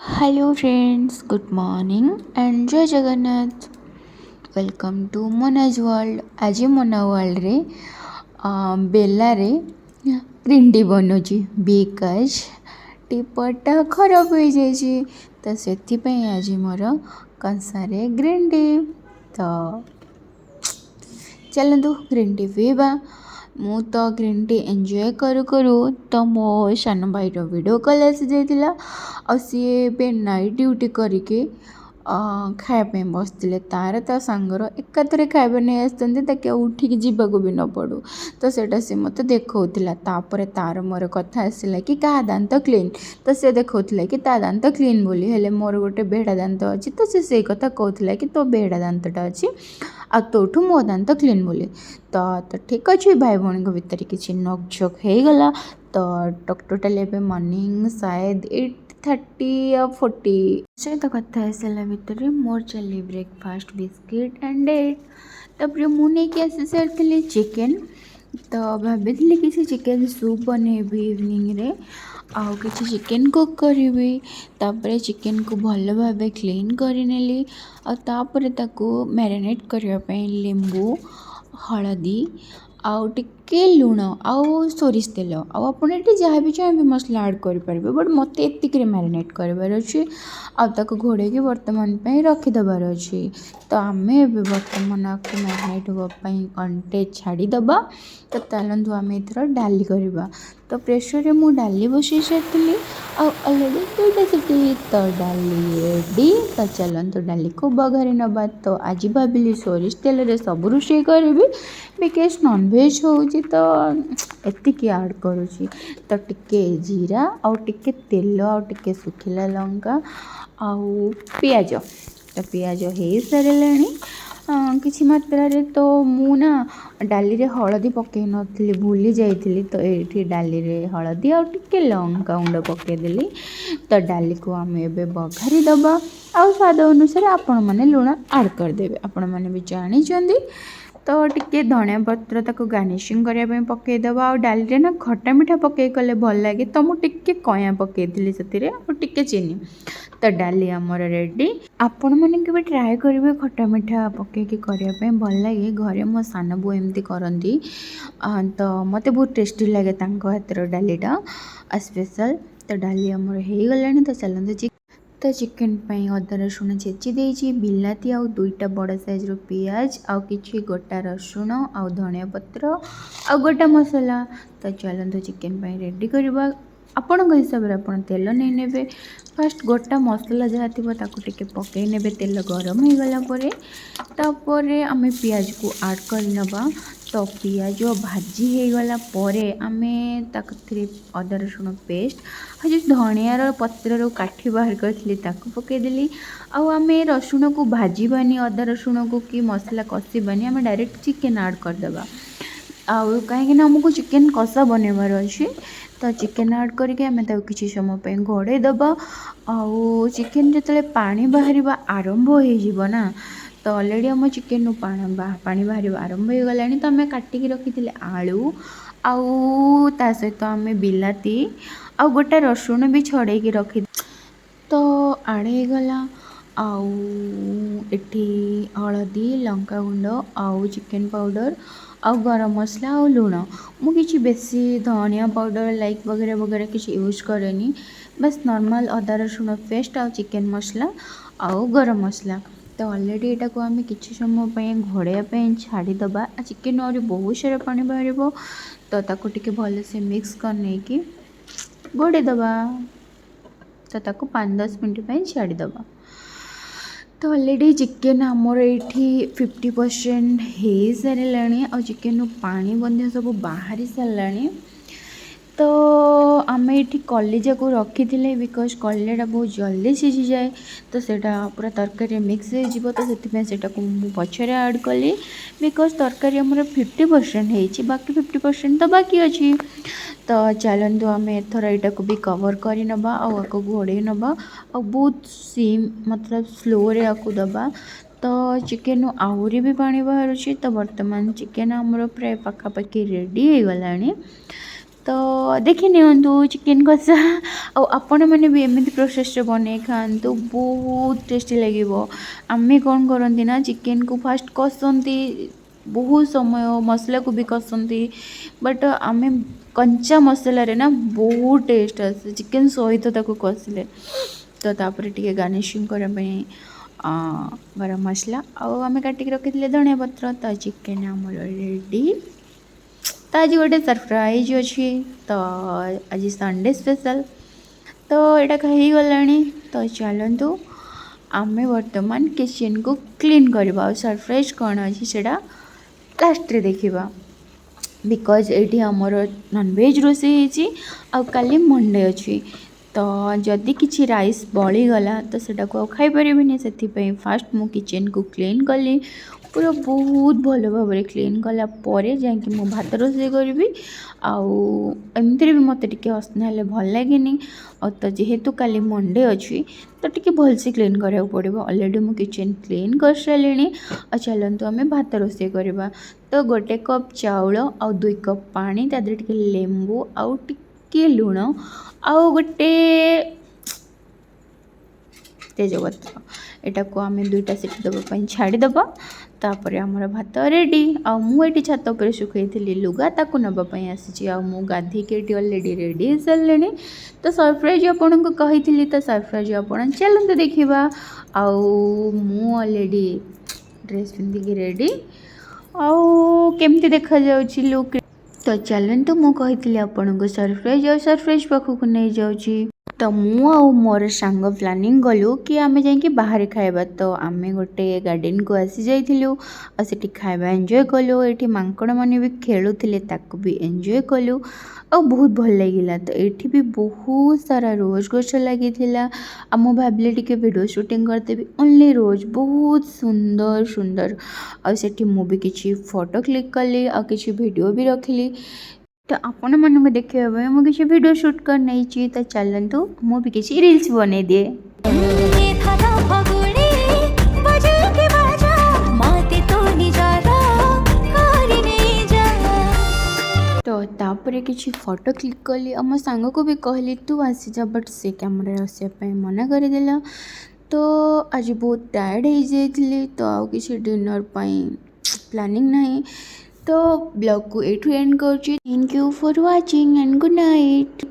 Hello friends, good morning and जय Jagannath. Welcome to Mona's world. आज Mona world रे बेलारे ग्रीन बनूची बिकज टीपटा खराब हो जाइए तो से आज मोर कंसारे ग्रीन टी। तो चलतु ग्रीन टी पीवा। मु तो ग्रीन टी एंजॉय करू करू तो मो सान भाईर वीडियो कॉल आसी जाइतिला आ सी ए नाइट ड्यूटी करके खायापी बसते तार ता सांगर एकाथरे खाଇବା नहीं आसते उठिकी जीवाक भी न पड़ू तो सेटा सी मत देखा तापर तार मोर कथा आसला कि क्या दांत क्लीन तो सी देखा कि ता दांत क्लीन बोली हेले मोर गोटे बेड़ा दांत अच्छी तो से कथा कहला कि तो बेड़ा दांतटा अच्छी आ तोठू मो दांत क्लीन बोली तो ठीक अच्छे भाई भौणी भितर किसी नोकझोक हो गला। तो टोटाल एवं मॉर्निंग शायद 8:30 या 40 सहित कथा सारा भितर मोर चली ब्रेकफास्ट बिस्किट एंड एग। तापर मुझे आसी सारी चिकेन तो भाभी किसी चिकेन सूप बनैबी इवनिंग रे आउ किसी चिकेन कुक करी तापर चिकेन को भल भाव क्लीन करनेली आउे ताकू मैरिनेट करने लेंबू हलदी आउ टिके लुण आउ सोरिष तेल आप जहाँ भी चाहिए मसला आड करेंगे बट मत एतिक मैरिनेट करार अच्छे आउ घोड़े बर्तमान रखीदबार अच्छे। तो आम बर्तमान आपको मैरिनेट होगापाई घंटे छाड़ीदबा। तो चलतु आम एथर डाली करवा। तो प्रेसर मु डाली बसई सारी अलरेडी दुईटा सीटी तो डाली रेडी। तो चलतु डाली को बघारी नवा। तो आज भाविली सोरिष तेल सब रोषे करी बिकज नॉनवेज होची तो एतिकी आड करुची। तो टिके जीरा आउ टिके तेल आउ टिके सुखिला लंका आउ पियाज। तो पियाज हो सारे किसी मात्रा रे तो मुना डाली रे हलदी पकई नी भूली जाइली तो ये डाली रे हलदी आउ टिके लंका गुंड पकईदेली। तो डाली को आम ए बघारी दबा आउ स्वाद अनुसार आपण मैंने लुण आड करदे आपण मैंने भी जानी। तो टिके धनिया पत्र ताको गार्निशिंग करने पकईदबा आउ डाली रे ना खट्टा मिठा पकई कले भल लगे तो मुझे टिके कया पकईली से टिके चीनी। तो डाली आमर रेडी। आपण मैंने के ट्राए करेंगे खट्टा मिठा पकईकी करने भल लगे घरे मो सान बो एमती करती तो मत बहुत टेस्टी लगे हाथर डालीटा स्पेशल। तो डाली आमर हो गला। तो चलते तो चिकेन अदा रसुण छेची देची बिलाती आउ दुईटा बड़ साइज रो पियाज आउ किछि गोटा रसुण आउ धनिया पत्र आउ गोटा मसला। तो चलतु चिकेन रेडी करवा। आपण हिसाब से आप तेल नहीं ने फास्ट गोटा मसला जहाँ थी टिके पकई ने तेल गरम हो गला तापर आम पियाज को आड कर। तो पियाज भाजी हो गला आमे अदा रसुण पेस्ट और जो धनियार पत्र काठी बाहर करी पकईदेली आम रसुण को भाजबानी अदा रसुण को कि मसला कषानी आम डायरेक्ट चिकेन आड करदे आउ कहीं आमको चिकेन कषा बनवार अच्छे। तो चिकेन आड करके आम किसी समय घोड़े दबा आउ चिकेन जो पानी बाहर आरंभ हो तो अलरेडी आम चिकेन पानी बाहर आरंभ हो गला। तो आम काटिकी रखी आलू आउ ता सहित आम बिलाती आउ गोटा रसुण भी छड़े रखी। तो आड़े गला आउ एठी हलदी लंका गुंड आउ चिकेन पाउडर आउ गरम मसला आउ लुण मुझे बेसी धनिया पाउडर लाइक वगैरह वगैरह किसी यूज करेनी बस नॉर्मल अदा रसुण पेस्ट आउ चिकेन मसला आउ गरम मसला। तो अलरेडी यहाँ को आम कि समय घोड़ाई छाड़ीदबा चिकेन और बहुत सारा पानी बाहर तो ताको टिके भल से मिक्स करने की घोड़े दबा। तो ताको 5-10 मिनट छाड़ीदबा। तो अलरेडी चिकेन आमर ये 50% हो सारे आ चिकेन पानी बंधे सब बाहरी सारे। तो आम ये कलेजा को रखी थे बिकज कलेजा बहुत जल्दी सीझी जाए तो सेटा पूरा तरकारी मिक्स हो तो से पछरे ऐड कली बिकज तरकारी आमर 50% हो बाकी 50% तो बाकी अच्छी। तो चलतु आम एथर यहाँ को भी कवर कर नवा आको घोड़े नवा आ बहुत सिम मतलब स्लो रे आको दबा। तो चिकेन आहरी भी पानी बाहर तो बर्तमान चिकेन आमर प्राय पखापाखि रेडी हो गला। तो देखि नियंतु चिकेन कषा आपण मैंने भी एमती प्रोसेस बनै खातु बहुत टेस्टी लगे। आमे कौन करती ना चिकेन को फास्ट कसती बहुत समय मसला को भी कसती बट आमे कंचा मसला रे ना बहुत टेस्ट आसे चिकेन सहित ताको कसिले। तो तापर टिके गार्निशिंग करने गरम मसला आम काटिक रखी धनिया पत्र। तो चिकेन आमर रेडी। तो आज गोटे सरप्राइज अच्छी। तो आज संडे स्पेशल तो यहाँ कही गला। तो चलतु आम बर्तमान किचन को क्लीन करवा। सरप्राइज कौन अच्छी से लास्ट रे देखा बिकज ये आमर नॉनवेज रोषे काली मंडे अच्छी। तो जदि किसी राइस बलीगला तो सेटा को खाई पारिनी से फास्ट मु किचन को क्लीन कली पूरा बहुत भल भाव क्लीन कला जाकि मो भात रोषे करी आमती भी मत टे असना भल लगे। तो जेहेतु काली मंडे अच्छी तो टी भलसे क्लीन करा पड़ो। अलरेडी मु किचन क्लीन कर सारे। चलतु आम भात रोषे करवा। तो गोटे कप चाउल आ 2 कप पानी तादे टे लेंबू आउ टिके लुण आउ गोटे तेजपत्र एटा को आम 2टा सीटी देवाई छाड़ीदे। तापर आमर भात रेडी मुझे छात पर सुखई लुगा ताकू नापी आसी गाधिके अलरेडी रेडी हो सारे। तो सरप्राइज आपन को कही तो सरप्राइज आपन चलते देखा। अलरेडी ड्रेस पिंधिकी रेडी केमती देखा जाउची लुक। तो चलतु मु कही आपन को सरप्राइज पाखक नहीं जाऊँगी। तो मु मोर सांग प्लानिंग कलु कि आमे जाइए बाहर खाइबा। तो आमे गोटे गार्डन को आसी जाइलु आसी खाइबा एंजॉय कलु। ये मांकड़ मैंने भी खेलुले ताकू भी एंजॉय कलु बहुत भल लगिला। तो ये भी बहुत सारा रोज गछ लगी मु भाविली टिके वीडियो शूटिंग करदेवी ओनली रोज बहुत सुंदर सुंदर आठी मु भी किसी फोटो क्लिक कली आ किसी वीडियो भी रखली। तो आपण मन को देखा मुझे किसी वीडियो शूट कर नहीं। तो चलतु मु भी किसी रील्स बने दिए। तो तापर किसी फोटो क्लिक कली मो सांग को भी कहली तू आसी जा बट से कैमरा आसापी मना करदेला। तो आज बहुत टायर्ड हो जाइली तो आउ किसी डिनर प्लानिंग नहीं। तो ब्लॉग को एठू एंड कर। Thank you for watching and good night.